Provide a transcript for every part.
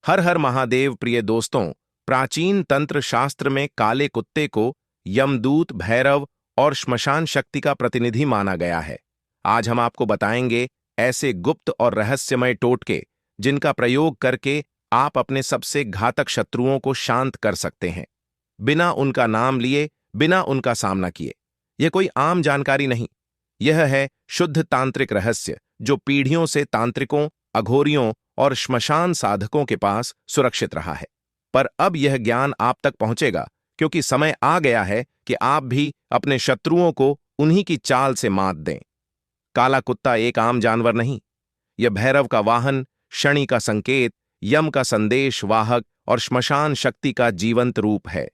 हर हर महादेव। प्रिय दोस्तों, प्राचीन तंत्र शास्त्र में काले कुत्ते को यमदूत, भैरव और श्मशान शक्ति का प्रतिनिधि माना गया है। आज हम आपको बताएंगे ऐसे गुप्त और रहस्यमय टोटके जिनका प्रयोग करके आप अपने सबसे घातक शत्रुओं को शांत कर सकते हैं, बिना उनका नाम लिए, बिना उनका सामना किए। यह कोई आम जानकारी नहीं, यह है शुद्ध तांत्रिक रहस्य जो पीढ़ियों से तांत्रिकों, अघोरियों और श्मशान साधकों के पास सुरक्षित रहा है। पर अब यह ज्ञान आप तक पहुंचेगा, क्योंकि समय आ गया है कि आप भी अपने शत्रुओं को उन्हीं की चाल से मात दें। काला कुत्ता एक आम जानवर नहीं, यह भैरव का वाहन, शनि का संकेत, यम का संदेश वाहक और श्मशान शक्ति का जीवंत रूप है।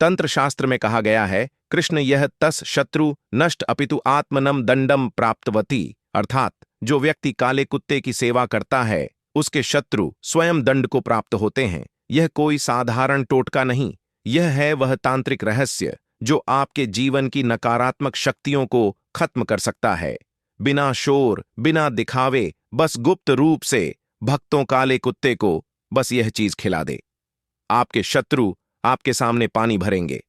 तंत्र शास्त्र में कहा गया है, कृष्ण यह तस शत्रु नष्ट अपितु आत्मनम दंडम प्राप्तवती, अर्थात जो व्यक्ति काले कुत्ते की सेवा करता है उसके शत्रु स्वयं दंड को प्राप्त होते हैं। यह कोई साधारण टोटका नहीं, यह है वह तांत्रिक रहस्य जो आपके जीवन की नकारात्मक शक्तियों को खत्म कर सकता है। बिना शोर, बिना दिखावे, बस गुप्त रूप से भक्तों काले कुत्ते को बस यह चीज खिला दे। आपके शत्रु आपके सामने पानी भरेंगे,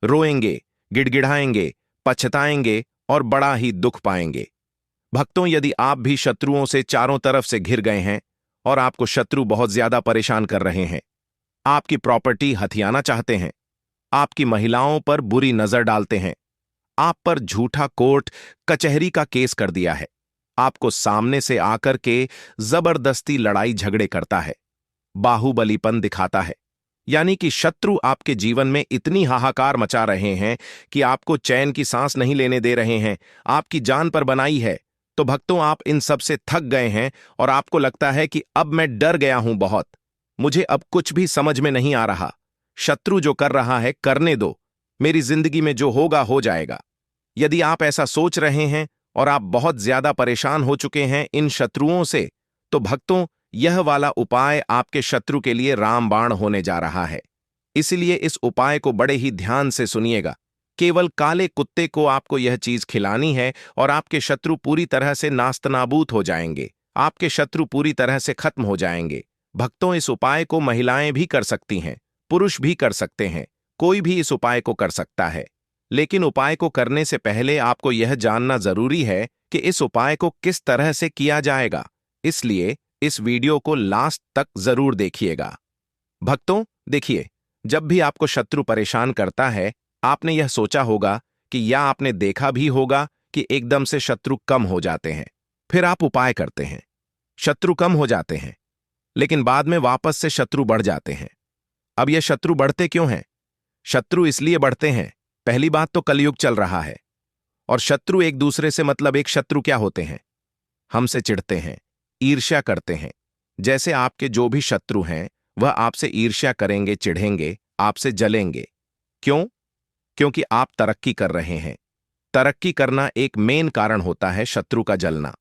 रोएंगे, गिड़गिड़ाएंगे, पछताएंगे और बड़ा ही दुख पाएंगे। भक्तों, यदि आप भी शत्रुओं से चारों तरफ से घिर गए हैं और आपको शत्रु बहुत ज्यादा परेशान कर रहे हैं, आपकी प्रॉपर्टी हथियाना चाहते हैं, आपकी महिलाओं पर बुरी नजर डालते हैं, आप पर झूठा कोर्ट कचहरी का केस कर दिया है, आपको सामने से आकर के जबरदस्ती लड़ाई झगड़े करता है, बाहुबलीपन दिखाता है, यानी कि शत्रु आपके जीवन में इतनी हाहाकार मचा रहे हैं कि आपको चैन की सांस नहीं लेने दे रहे हैं, आपकी जान पर बनाई है, तो भक्तों आप इन सब से थक गए हैं और आपको लगता है कि अब मैं डर गया हूं बहुत, मुझे अब कुछ भी समझ में नहीं आ रहा, शत्रु जो कर रहा है करने दो, मेरी जिंदगी में जो होगा हो जाएगा। यदि आप ऐसा सोच रहे हैं और आप बहुत ज्यादा परेशान हो चुके हैं इन शत्रुओं से, तो भक्तों यह वाला उपाय आपके शत्रु के लिए रामबाण होने जा रहा है। इसलिए इस उपाय को बड़े ही ध्यान से सुनिएगा। केवल काले कुत्ते को आपको यह चीज खिलानी है और आपके शत्रु पूरी तरह से नास्तनाबूद हो जाएंगे, आपके शत्रु पूरी तरह से खत्म हो जाएंगे। भक्तों, इस उपाय को महिलाएं भी कर सकती हैं, पुरुष भी कर सकते हैं, कोई भी इस उपाय को कर सकता है। लेकिन उपाय को करने से पहले आपको यह जानना जरूरी है कि इस उपाय को किस तरह से किया जाएगा, इसलिए इस वीडियो को लास्ट तक जरूर देखिएगा। भक्तों देखिए, जब भी आपको शत्रु परेशान करता है, आपने यह सोचा होगा कि या आपने देखा भी होगा कि एकदम से शत्रु कम हो जाते हैं, फिर आप उपाय करते हैं, शत्रु कम हो जाते हैं, लेकिन बाद में वापस से शत्रु बढ़ जाते हैं। अब यह शत्रु बढ़ते क्यों हैं? शत्रु इसलिए बढ़ते हैं, पहली बात तो कलयुग चल रहा है और शत्रु एक दूसरे से मतलब एक शत्रु क्या होते हैं? हमसे चिढ़ते हैं, ईर्ष्या करते हैं। जैसे आपके जो भी शत्रु हैं वह आपसे ईर्ष्या करेंगे, चिढ़ेंगे, आपसे जलेंगे। क्यों? क्योंकि आप तरक्की कर रहे हैं। तरक्की करना एक मेन कारण होता है शत्रु का जलना।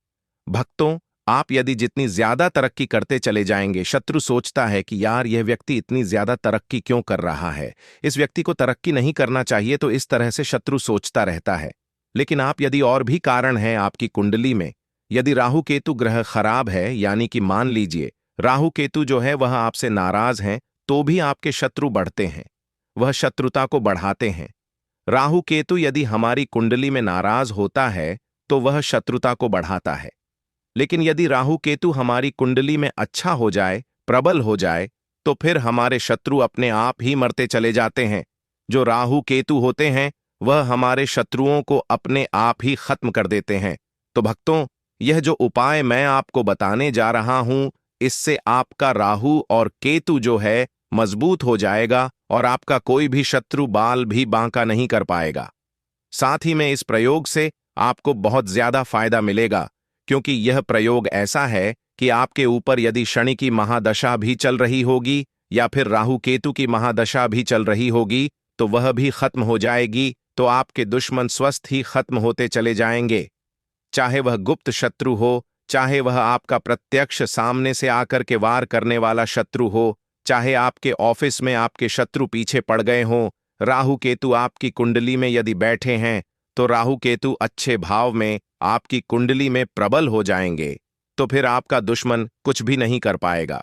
भक्तों, आप यदि जितनी ज्यादा तरक्की करते चले जाएंगे, शत्रु सोचता है कि यार यह व्यक्ति इतनी ज्यादा तरक्की क्यों कर रहा है, इस व्यक्ति को तरक्की नहीं करना चाहिए, तो इस तरह से शत्रु सोचता रहता है। लेकिन आप यदि और भी कारण हैं आपकी कुंडली में, यदि राहु केतु ग्रह खराब है, यानी कि मान लीजिए राहु केतु जो है वह आपसे नाराज हैं, तो भी आपके शत्रु बढ़ते हैं, वह शत्रुता को बढ़ाते हैं। राहु केतु यदि हमारी कुंडली में नाराज होता है तो वह शत्रुता को बढ़ाता है। लेकिन यदि राहु केतु हमारी कुंडली में अच्छा हो जाए, प्रबल हो जाए, तो फिर हमारे शत्रु अपने आप ही मरते चले जाते हैं। जो राहु केतु होते हैं वह हमारे शत्रुओं को अपने आप ही खत्म कर देते हैं। तो भक्तों, यह जो उपाय मैं आपको बताने जा रहा हूं, इससे आपका राहु और केतु जो है मजबूत हो जाएगा और आपका कोई भी शत्रु बाल भी बांका नहीं कर पाएगा। साथ ही में इस प्रयोग से आपको बहुत ज्यादा फायदा मिलेगा, क्योंकि यह प्रयोग ऐसा है कि आपके ऊपर यदि शनि की महादशा भी चल रही होगी या फिर राहु केतु की महादशा भी चल रही होगी तो वह भी खत्म हो जाएगी, तो आपके दुश्मन स्वस्थ ही खत्म होते चले जाएंगे। चाहे वह गुप्त शत्रु हो, चाहे वह आपका प्रत्यक्ष सामने से आकर के वार करने वाला शत्रु हो, चाहे आपके ऑफिस में आपके शत्रु पीछे पड़ गए हों, राहु केतु आपकी कुंडली में यदि बैठे हैं तो राहु केतु अच्छे भाव में आपकी कुंडली में प्रबल हो जाएंगे, तो फिर आपका दुश्मन कुछ भी नहीं कर पाएगा।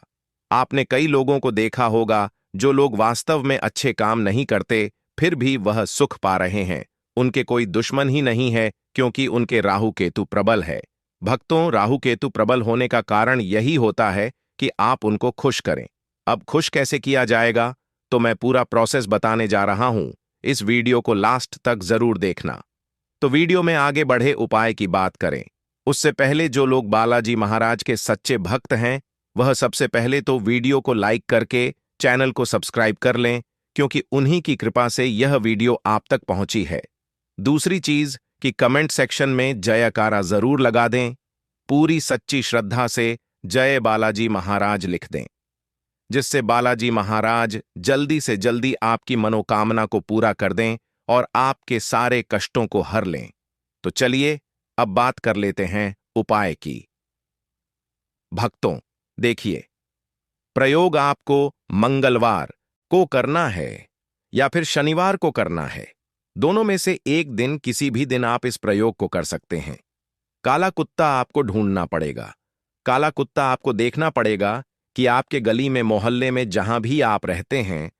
आपने कई लोगों को देखा होगा जो लोग वास्तव में अच्छे काम नहीं करते फिर भी वह सुख पा रहे हैं। उनके कोई दुश्मन ही नहीं है क्योंकि उनके राहु केतु प्रबल है। भक्तों, राहु केतु प्रबल होने का कारण यही होता है कि आप उनको खुश करें। अब खुश कैसे किया जाएगा, तो मैं पूरा प्रोसेस बताने जा रहा हूं। इस वीडियो को लास्ट तक जरूर देखना। तो वीडियो में आगे बढ़े उपाय की बात करें उससे पहले जो लोग बालाजी महाराज के सच्चे भक्त हैं वह सबसे पहले तो वीडियो को लाइक करके चैनल को सब्सक्राइब कर लें, क्योंकि उन्हीं की कृपा से यह वीडियो आप तक पहुंची है। दूसरी चीज कि कमेंट सेक्शन में जयकारा जरूर लगा दें। पूरी सच्ची श्रद्धा से जय बालाजी महाराज लिख दें, जिससे बालाजी महाराज जल्दी से जल्दी आपकी मनोकामना को पूरा कर दें और आपके सारे कष्टों को हर लें। तो चलिए अब बात कर लेते हैं उपाय की। भक्तों, देखिए, प्रयोग आपको मंगलवार को करना है या फिर शनिवार को करना है। दोनों में से एक दिन, किसी भी दिन आप इस प्रयोग को कर सकते हैं। काला कुत्ता आपको ढूंढना पड़ेगा। काला कुत्ता आपको देखना पड़ेगा कि आपके गली में, मोहल्ले में, जहां भी आप रहते हैं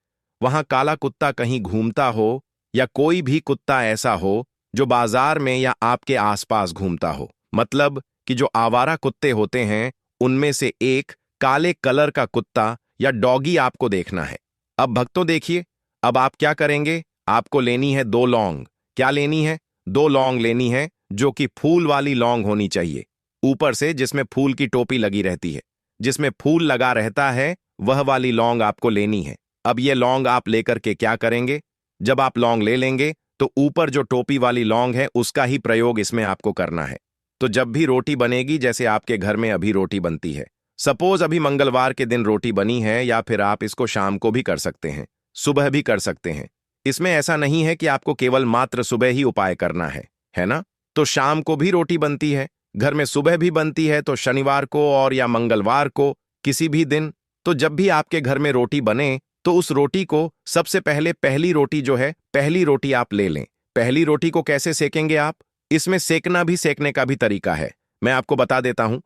वहां काला कुत्ता कहीं घूमता हो, या कोई भी कुत्ता ऐसा हो जो बाजार में या आपके आसपास घूमता हो। मतलब कि जो आवारा कुत्ते होते हैं उनमें से एक काले कलर का कुत्ता या डॉगी आपको देखना है। अब भक्तों देखिए, अब आप क्या करेंगे, आपको लेनी है 2 लौंग। क्या लेनी है? 2 लौंग लेनी है, जो कि फूल वाली लौंग होनी चाहिए, ऊपर से, जिसमें फूल की टोपी लगी रहती है, जिसमें फूल लगा रहता है, वह वाली लौंग आपको लेनी है। अब ये लौंग आप लेकर के क्या करेंगे, जब आप लौंग ले लेंगे तो ऊपर जो टोपी वाली लौंग है उसका ही प्रयोग इसमें आपको करना है। तो जब भी रोटी बनेगी, जैसे आपके घर में अभी रोटी बनती है, सपोज अभी मंगलवार के दिन रोटी बनी है, या फिर आप इसको शाम को भी कर सकते हैं, सुबह भी कर सकते हैं। इसमें ऐसा नहीं है कि आपको केवल मात्र सुबह ही उपाय करना है ना? तो शाम को भी रोटी बनती है, घर में सुबह भी बनती है, तो शनिवार को और या मंगलवार को, किसी भी दिन। तो जब भी आपके घर में रोटी बने तो उस रोटी को सबसे पहले, पहली रोटी जो है, पहली रोटी आप ले लें। पहली रोटी को कैसे सेकेंगे आप? इसमें सेकना भी, सेकने का भी तरीका है, मैं आपको बता देता हूं।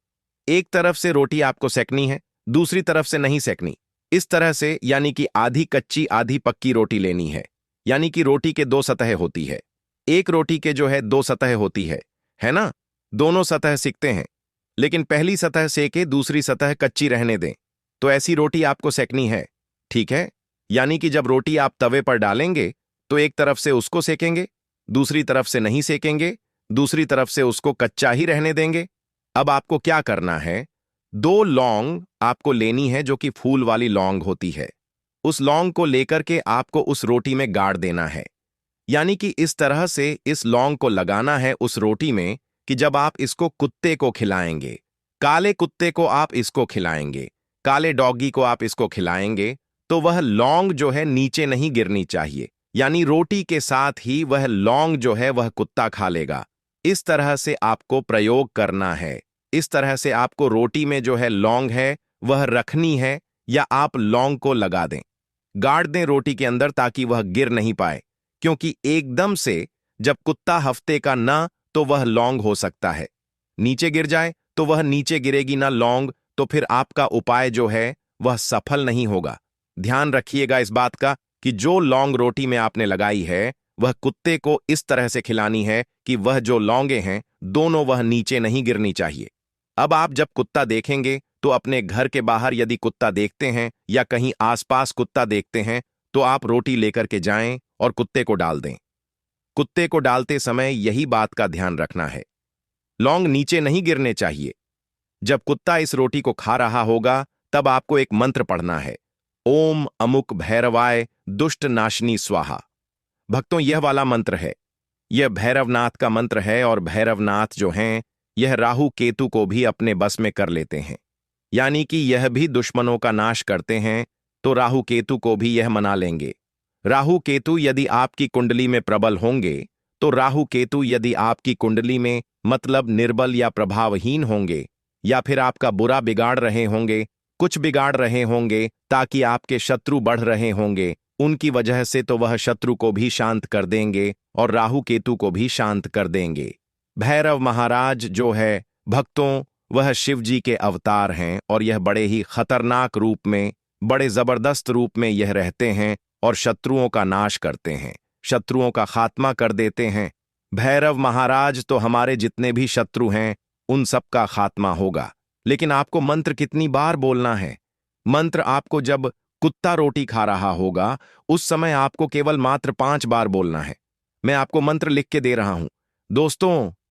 एक तरफ से रोटी आपको सेकनी है, दूसरी तरफ से नहीं सेकनी। इस तरह से, यानी कि आधी कच्ची आधी पक्की रोटी लेनी है। यानी कि रोटी के 2 सतह होती है, एक रोटी के जो है 2 सतह होती है ना? दोनों सतह सेकते हैं, लेकिन पहली सतह सेके दूसरी सतह कच्ची रहने दें। तो ऐसी रोटी आपको सेकनी है, ठीक है? यानी कि जब रोटी आप तवे पर डालेंगे तो एक तरफ से उसको सेकेंगे, दूसरी तरफ से नहीं सेकेंगे, दूसरी तरफ से उसको कच्चा ही रहने देंगे। अब आपको क्या करना है, 2 लौंग आपको लेनी है, जो कि फूल वाली लौंग होती है। उस लौंग को लेकर के आपको उस रोटी में गाड़ देना है। यानी कि इस तरह से इस लौंग को लगाना है उस रोटी में कि जब आप इसको कुत्ते को खिलाएंगे, काले कुत्ते को आप इसको खिलाएंगे, काले डॉगी को आप इसको खिलाएंगे, तो वह लौंग जो है नीचे नहीं गिरनी चाहिए। यानी रोटी के साथ ही वह लौंग जो है वह कुत्ता खा लेगा। इस तरह से आपको प्रयोग करना है। इस तरह से आपको रोटी में जो है लौंग है वह रखनी है, या आप लौंग को लगा दें, गाड़ दें रोटी के अंदर, ताकि वह गिर नहीं पाए। क्योंकि एकदम से जब कुत्ता हफ्ते का ना, तो वह लौंग हो सकता है नीचे गिर जाए, तो वह नीचे गिरेगी ना लौंग, तो फिर आपका उपाय जो है वह सफल नहीं होगा। ध्यान रखिएगा इस बात का कि जो लौंग रोटी में आपने लगाई है वह कुत्ते को इस तरह से खिलानी है कि वह जो लौंगे हैं दोनों वह नीचे नहीं गिरनी चाहिए। अब आप जब कुत्ता देखेंगे तो अपने घर के बाहर यदि कुत्ता देखते हैं या कहीं आसपास कुत्ता देखते हैं, तो आप रोटी लेकर के जाएं और कुत्ते को डाल दें। कुत्ते को डालते समय यही बात का ध्यान रखना है, लौंग नीचे नहीं गिरने चाहिए। जब कुत्ता इस रोटी को खा रहा होगा तब आपको एक मंत्र पढ़ना है, ओम अमुक भैरवाय दुष्ट नाशनी स्वाहा। भक्तों, यह वाला मंत्र है, यह भैरवनाथ का मंत्र है, और भैरवनाथ जो हैं यह राहु केतु को भी अपने बस में कर लेते हैं। यानी कि यह भी दुश्मनों का नाश करते हैं, तो राहु केतु को भी यह मना लेंगे। राहु केतु यदि आपकी कुंडली में प्रबल होंगे, तो राहु केतु यदि आपकी कुंडली में मतलब निर्बल या प्रभावहीन होंगे, या फिर आपका बुरा बिगाड़ रहे होंगे, कुछ बिगाड़ रहे होंगे, ताकि आपके शत्रु बढ़ रहे होंगे, उनकी वजह से तो वह शत्रु को भी शांत कर देंगे और राहु केतु को भी शांत कर देंगे। भैरव महाराज जो है भक्तों, वह शिव जी के अवतार हैं और यह बड़े ही खतरनाक रूप में, बड़े जबरदस्त रूप में यह रहते हैं और शत्रुओं का नाश करते हैं, शत्रुओं का खात्मा कर देते हैं। भैरव महाराज तो हमारे जितने भी शत्रु हैं उन सब का खात्मा होगा। लेकिन आपको मंत्र कितनी बार बोलना है? मंत्र आपको जब कुत्ता रोटी खा रहा होगा उस समय आपको केवल मात्र 5 बार बोलना है। मैं आपको मंत्र लिख के दे रहा हूं। दोस्तों,